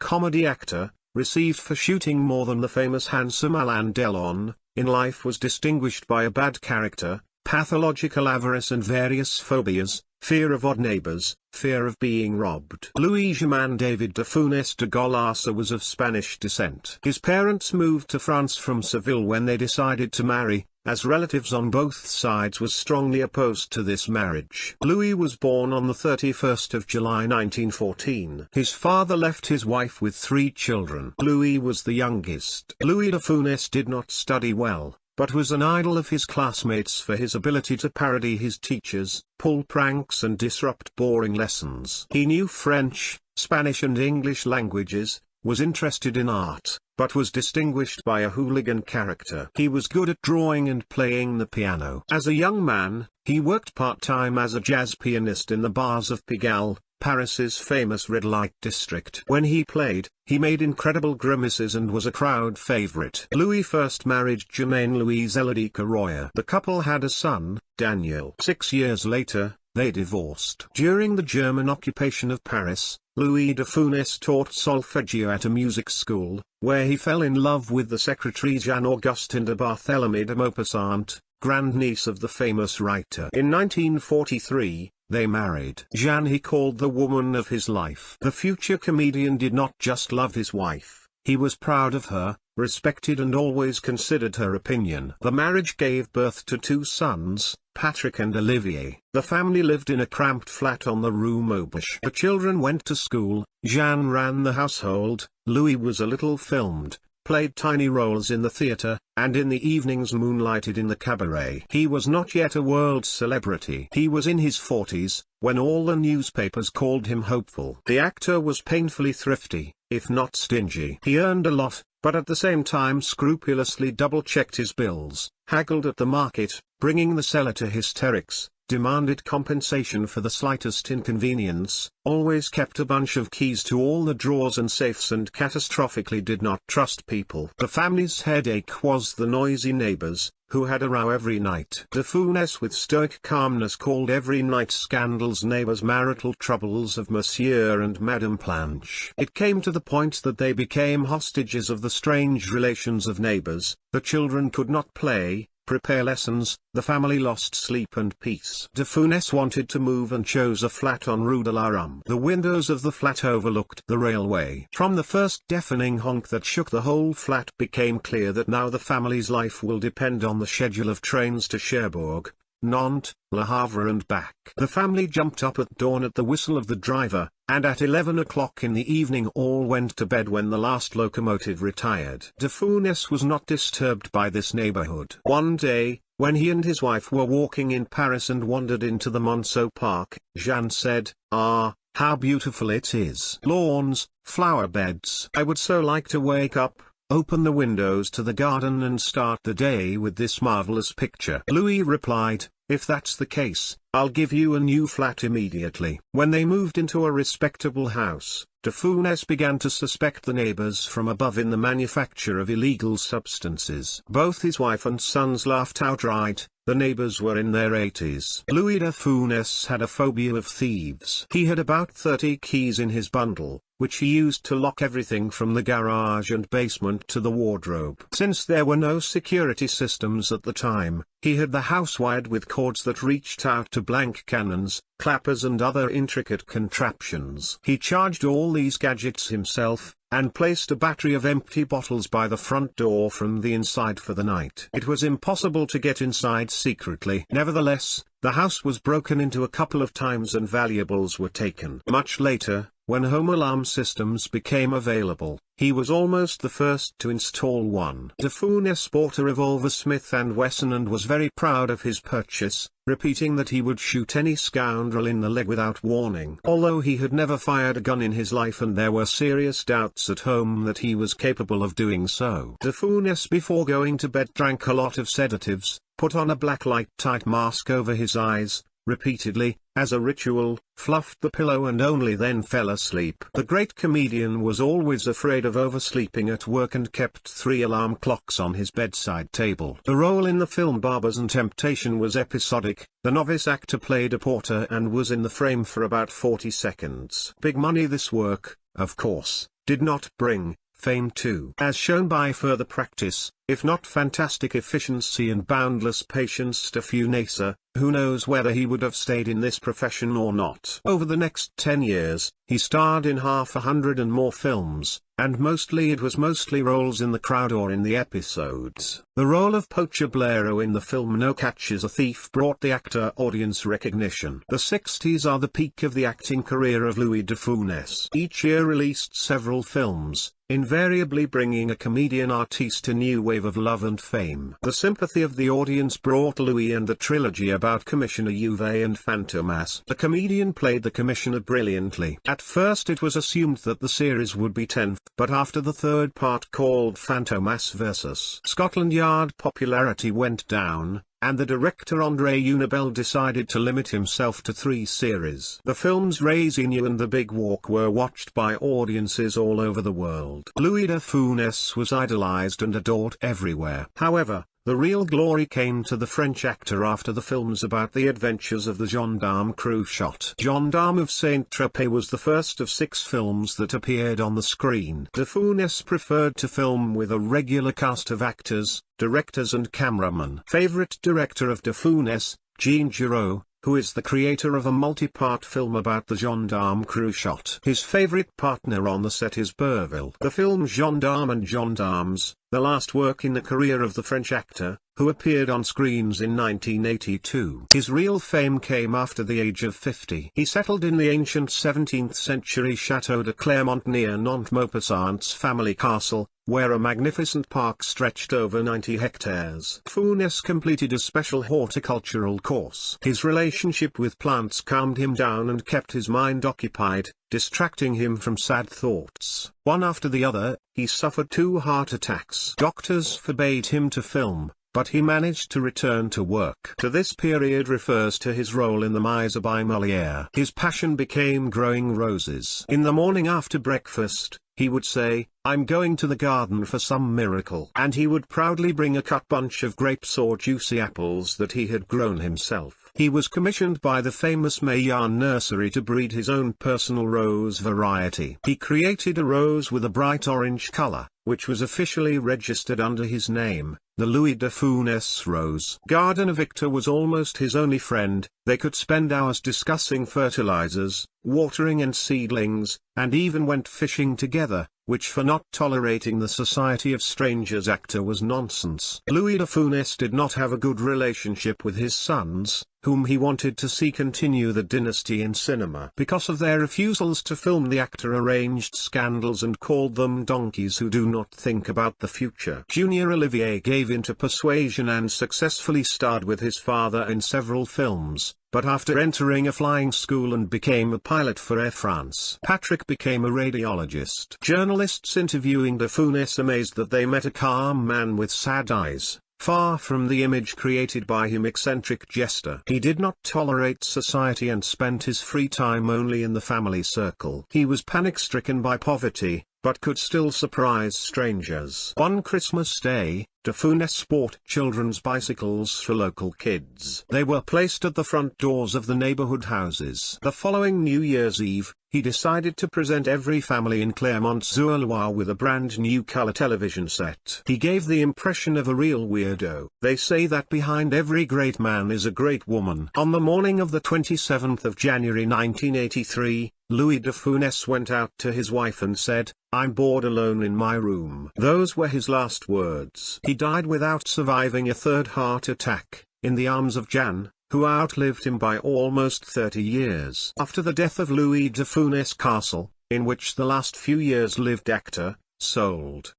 comedy actor, received for shooting more than the famous handsome Alain Delon, in life was distinguished by a bad character, pathological avarice and various phobias, fear of odd neighbors, fear of being robbed. Louis Germain David de Funès de Golarsa was of Spanish descent. His parents moved to France from Seville when they decided to marry, as relatives on both sides were strongly opposed to this marriage. Louis was born on the 31st of July 1914. His father left his wife with 3 children. Louis was the youngest. Louis de Funès did not study well, but was an idol of his classmates for his ability to parody his teachers, pull pranks and disrupt boring lessons. He knew French, Spanish and English languages, was interested in art, but was distinguished by a hooligan character. He was good at drawing and playing the piano. As a young man, he worked part-time as a jazz pianist in the bars of Pigalle, Paris's famous red light district. When he played, he made incredible grimaces and was a crowd favorite. Louis first married Germaine Louise Elodie Royer. The couple had a son, Daniel. 6 years later, they divorced. During the German occupation of Paris, Louis de Funès taught solfeggio at a music school, where he fell in love with the secretary Jeanne-Augustine de Barthélemy de Maupassant, grandniece of the famous writer. In 1943, they married. Jeanne he called the woman of his life. The future comedian did not just love his wife, he was proud of her, respected and always considered her opinion. The marriage gave birth to 2 sons, Patrick and Olivier. The family lived in a cramped flat on the Rue Maubush. The children went to school, Jeanne ran the household, Louis was a little filmed, played tiny roles in the theatre, and in the evenings moonlighted in the cabaret. He was not yet a world celebrity. He was in his 40s, when all the newspapers called him hopeful. The actor was painfully thrifty, if not stingy. He earned a lot, but at the same time scrupulously double-checked his bills, haggled at the market, bringing the seller to hysterics, demanded compensation for the slightest inconvenience, always kept a bunch of keys to all the drawers and safes and catastrophically did not trust people. The family's headache was the noisy neighbors, who had a row every night. De Funès with stoic calmness called every night scandals neighbors marital troubles of Monsieur and Madame Planche. It came to the point that they became hostages of the strange relations of neighbors, the children could not play, prepare lessons, the family lost sleep and peace. De Funès wanted to move and chose a flat on Rue de la Rome. The windows of the flat overlooked the railway. From the first deafening honk that shook the whole flat became clear that now the family's life will depend on the schedule of trains to Cherbourg, Nantes, Le Havre and back. The family jumped up at dawn at the whistle of the driver, and at 11 o'clock in the evening all went to bed when the last locomotive retired. De Funès was not disturbed by this neighborhood. One day, when he and his wife were walking in Paris and wandered into the Monceau Park, Jeanne said, "Ah, how beautiful it is. Lawns, flower beds. I would so like to wake up, open the windows to the garden and start the day with this marvelous picture." Louis replied, "If that's the case, I'll give you a new flat immediately." When they moved into a respectable house, de Funès began to suspect the neighbors from above in the manufacture of illegal substances. Both his wife and sons laughed outright. The neighbors were in their 80s. Louis de Funès had a phobia of thieves. He had about 30 keys in his bundle, which he used to lock everything from the garage and basement to the wardrobe. Since there were no security systems at the time, he had the house wired with cords that reached out to blank cannons, clappers and other intricate contraptions. He charged all these gadgets himself, and placed a battery of empty bottles by the front door from the inside for the night. It was impossible to get inside secretly. Nevertheless, the house was broken into a couple of times and valuables were taken. Much later, when home alarm systems became available, he was almost the first to install one. De Funès bought a revolver Smith & Wesson and was very proud of his purchase, repeating that he would shoot any scoundrel in the leg without warning. Although he had never fired a gun in his life and there were serious doubts at home that he was capable of doing so, De Funès before going to bed drank a lot of sedatives, put on a black light tight mask over his eyes, repeatedly, as a ritual, fluffed the pillow and only then fell asleep. The great comedian was always afraid of oversleeping at work and kept 3 alarm clocks on his bedside table. The role in the film Barbers and Temptation was episodic. The novice actor played a porter and was in the frame for about 40 seconds. Big money this work, of course, did not bring fame too. As shown by further practice, if not fantastic efficiency and boundless patience to Funesa, who knows whether he would have stayed in this profession or not. Over the next 10 years, he starred in half 100 and more films, and it was mostly roles in the crowd or in the episodes. The role of Poacher Blaireau in the film No Catches a Thief brought the actor audience recognition. The 60s are the peak of the acting career of Louis de Funès. Each year released several films, invariably bringing a comedian artiste a new wave of love and fame. The sympathy of the audience brought Louis and the trilogy about Commissioner Jouvet and Fantomas. The comedian played the commissioner brilliantly. At first it was assumed that the series would be 10, but after the third part called Fantomas vs. Scotland Yard, popularity went down, and the director André Unibel decided to limit himself to 3 series. The films Les Ignoux and The Big Walk were watched by audiences all over the world. Louis de Funès was idolized and adored everywhere. However, the real glory came to the French actor after the films about the adventures of the Gendarme Cruchot. Gendarme of Saint-Tropez was the first of 6 films that appeared on the screen. De Funès preferred to film with a regular cast of actors, directors and cameramen. Favorite director of de Funès, Jean Giraud, who is the creator of a multi-part film about the Gendarme Cruchot. His favorite partner on the set is Bourvil. The film Gendarme and Gendarmes, the last work in the career of the French actor, who appeared on screens in 1982. His real fame came after the age of 50. He settled in the ancient 17th-century Château de Clermont near Nantes-Maupassant's family castle, where a magnificent park stretched over 90 hectares. Funès completed a special horticultural course. His relationship with plants calmed him down and kept his mind occupied, distracting him from sad thoughts. One after the other, he suffered 2 heart attacks. Doctors forbade him to film, but he managed to return to work. To this period refers to his role in The Miser by Molière. His passion became growing roses. In the morning after breakfast, he would say, "I'm going to the garden for some miracle." And he would proudly bring a cut bunch of grapes or juicy apples that he had grown himself. He was commissioned by the famous Maillard nursery to breed his own personal rose variety. He created a rose with a bright orange color, which was officially registered under his name, the Louis de Funès rose. Gardener Victor was almost his only friend. They could spend hours discussing fertilizers, watering and seedlings, and even went fishing together, which for not tolerating the society of strangers actor was nonsense. Louis de Funès did not have a good relationship with his sons, whom he wanted to see continue the dynasty in cinema. Because of their refusals to film, the actor arranged scandals and called them donkeys who do not think about the future. Junior Olivier gave in to persuasion and successfully starred with his father in several films, but after entering a flying school and became a pilot for Air France. Patrick became a radiologist. Journalists interviewing de Funès amazed that they met a calm man with sad eyes, far from the image created by him eccentric jester. He did not tolerate society and spent his free time only in the family circle. He was panic-stricken by poverty, but could still surprise strangers. One Christmas day, de Funès bought children's bicycles for local kids. They were placed at the front doors of the neighborhood houses. The following New Year's Eve, he decided to present every family in Clermont-sur-Loire with a brand new color television set. He gave the impression of a real weirdo. They say that behind every great man is a great woman. On the morning of the 27th of January 1983, Louis de Funès went out to his wife and said, "I'm bored alone in my room." Those were his last words. He died without surviving a 3rd heart attack, in the arms of Jeanne, who outlived him by almost 30 years. After the death of Louis de Funès, castle, in which the last few years lived actor, sold.